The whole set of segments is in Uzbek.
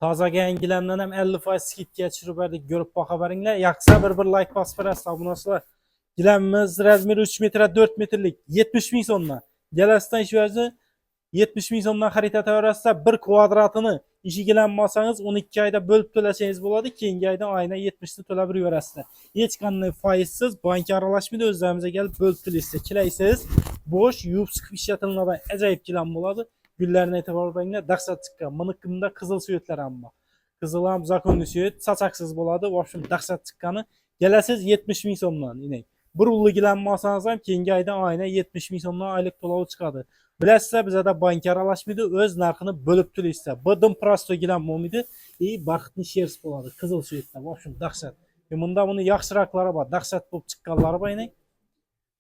Taza gelən giləmdən həm 50% skidga tushirib berdik. Görüb baxa beringlar. Yaxsa bir like basıb berəsiz abunasılar. Giləmimiz razmeri 3 metre 4 metrlik 70 ming so'mdan. Gelasdan ish vazni 70 ming so'mdan xarid etaverasizlar. 1 kvadratini işi gilanmasanız 12 ayda bölüp to'lasangiz bo'ladi. Keyingi ayda oyna 70 ni to'lab yuraverasizlar. Hech qanday foizsiz bank aralashmaydi. O'zlarimizga kelib bölüp to'laysiz. Kelaysiz, bo'sh yuvib chiqib ishlatiladigan ajoyib gilam bo'ladi. Güllerine e'tibor beringlar, dahshat chiqqan. Bunaqimda qizil suyetlar ham bor. Qizil ham zakonli suyet, sachaksiz bo'ladi. В общем, dahshat chiqqani. Kelasiz 70 ming so'mdan, inek. Bir ulli gilam olsangiz ham keyingi oyda oyna 70 ming so'mdan oylik to'lov chiqadi. Bilasizlar, bizda bank aralashmaydi, o'z narxini bo'lib to'laysizlar. Bidim prosto gilam bo'lmaydi, baxtni shers bo'ladi. Qizil suyetlar. В общем, dahshat. Bunda buni yaxshiroqlari bor, dahshat bo'lib chiqqanlari bor, inek.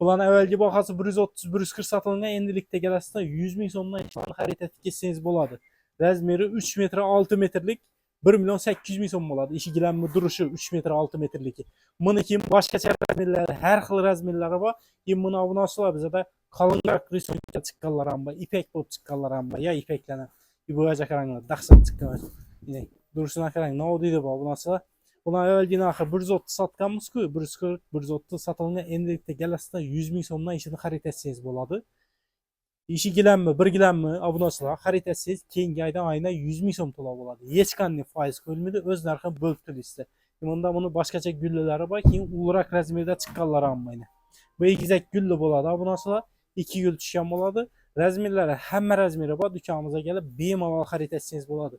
Bulan evvelki bahası 130-140 satılığına endilikte geləsində 100 ming so'mdan xarid etib ketseniz bo'ladi. Razmeri 3 metre 6 metrlik 1 milyon 800 ming so'm bo'ladi. İşi gilanmi duruşu 3 metre 6 metrlik. Buniki boshqacha razmerlari, har xil razmerlari bor. Buni abunasilar bizda qalınroq risonka chiqqanlar ham bor, ipek bo'lib chiqqanlar ham bor. Ya ipeklarni iboja qaranglar, dahshat chiqqan. Duruşuna qarang, nima deydi bu abunasilar? Buna evvelki narxı 130 satqanmız-ku, 140, 130 satılığına endilikte geləsində 100 ming so'mdan işini xarid etseniz bo'ladi. İşi gilanmi, bir gilanmi abunasilar xarid etsangiz keyingi ayda oyna 100 ming so'm to'lab bo'ladi. Hech qanday foiz qo'yilmaydi, o'z narxini bo'lib to'laysizlar. Bunda buni boshqacha gullilari bor, keyin ulug'roq razmerda chiqqanlari ham bor. Bu egizak gulli bo'ladi abunasilar, 2 gul tushgan bo'ladi. Razmerlari hamma razmeri bor, do'konimizga kelib bemalol xarid etsangiz bo'ladi.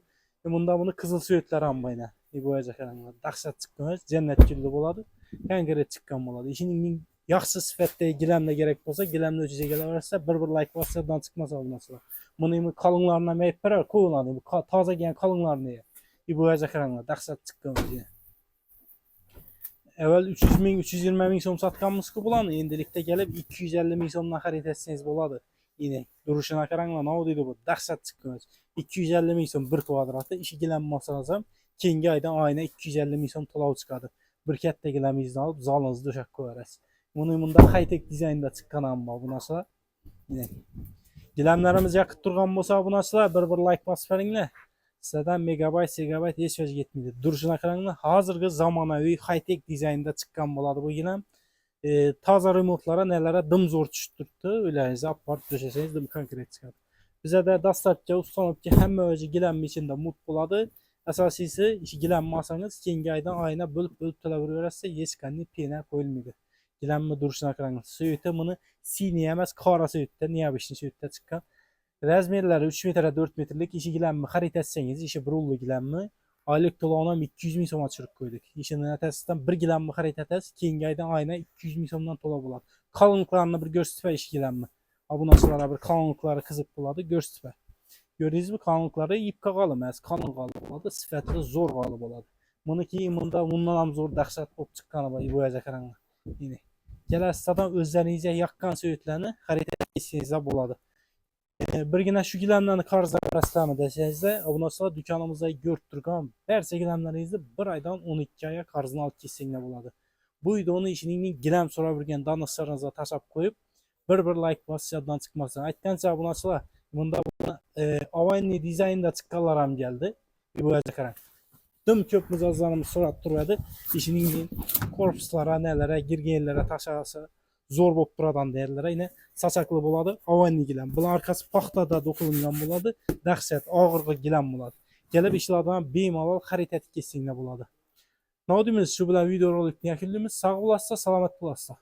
Bunda buni qizil suyetlar ham bor. İboja qaranglar, dahshat chiqqan, jannat gulli bo'ladi. Konkret chiqqan bo'ladi. Ishining yaxshi sifatda gilamda kerak bo'lsa, gilamda o'chiga kelaversa, bir like bossadan chiqmasa bo'lmaslar. Buni qalınlarına meyip berar, qo'yiladi. Bu toza kelgan qalınlarni. İboja qaranglar, dahshat chiqqan. Evvel 300 ming, 320 ming so'm satganmiz-ku bularni, endilikda kelib 250 ming so'mdan xarid etsangiz bo'ladi. Yine duruşuna qaranglar, nima deydi bu? Dahshat chiqqan. 250 ming so'm 1 kvadratda ishi gilanmasangiz ham keyingi ayda oyna 250 ming so'm to'lov chiqadi. Bir katta gilamizni olib zolingizni döşak qo'yarasiz. Bunda high-tech dizaynda chiqqan ham bor bu narsa. Gilamlarimiz yoqib turgan bo'lsa bu narsalar bir like bosib beringlar. Sizlardan megabayt, gigabayt hech vajga yetmaydi. Duruşuna qaranglar, hozirgi zamonaviy high-tech dizaynda chiqqan bo'ladi bu gilam. Toza remotlara nelere dim zo'r tushib turibdi. O'ylaringizni olib borib döşasangiz dim konkret chiqadi. Bizda dastlabki ustanobga hamma o'zi gilamning ichida mut bo'ladi. Asosiysi ishi gilanmasangiz keyingi aydan oyna bo'lib to'lab yuraverasiz, hech qanday pena qo'yilmaydi. Gilamni duruşuna qarang. Suyeti buni siniy emas, qora suyetda, niyabishni suyetda chiqqan. Razmerlari 3 metre 4 metrlik ishi gilamni xarid etsangiz, ishi bir ulli gilamni oylik to'lovini 200 ming so'mga tushirib qo'ydik. Ishini natasidan bir gilamni xarid etasiz, keyingi aydan oyna 200 ming so'mdan to'lab bo'ladi. Qalınlıqlarni bir ko'rsatib ishi gilamni. Abunachilarga bir qalınlıqlari qiziq bo'ladi, ko'rsatib. Gördünüz mü, qalınlıqları ipqa qalın emas, qalın qalın bo'ladi, sifatli zo'r qalın bo'ladi. Buniki bundan ham zo'r dahshat bo'lib chiqqani bor, iboja qaranglar. Yine kelasizdan o'zlaringizga yoqqan suyetlarni xarid etsangiz bo'ladi. Birgina shu gilamlarni qarzga berasizlarmi desangizda, abunasilar do'konimizda ko'rib turgan barcha gilamlaringizni bir oydan 12 oyga qarzini olib ketsanglar bo'ladi. Bu videoni ishingizning gilam so'rab yurgan donostlaringizga tashab qo'yib, bir like bosishdan chiqmasin. Aytgancha abunasilar bunda Avani dizaynda chiqqanlar ham keldi. İboja qarang. Dim ko'p mijozlarimiz so'rab turadi. Ishining korpuslari, nelere, girgenlere taşası zo'r bo'lib turadigan yerlere yine sachakli bo'ladi. Avani gilam. Bular arkasi paxtada do'qilgan bo'ladi. Dahshat, og'irli gilam bo'ladi. Kelib ishlardan bemalol xarid etib ketsanglar bo'ladi. Nima deymiz? Shu bilan video rolikni yakunlaymiz. Sog' bo'lasizlar, salomat bo'lasizlar.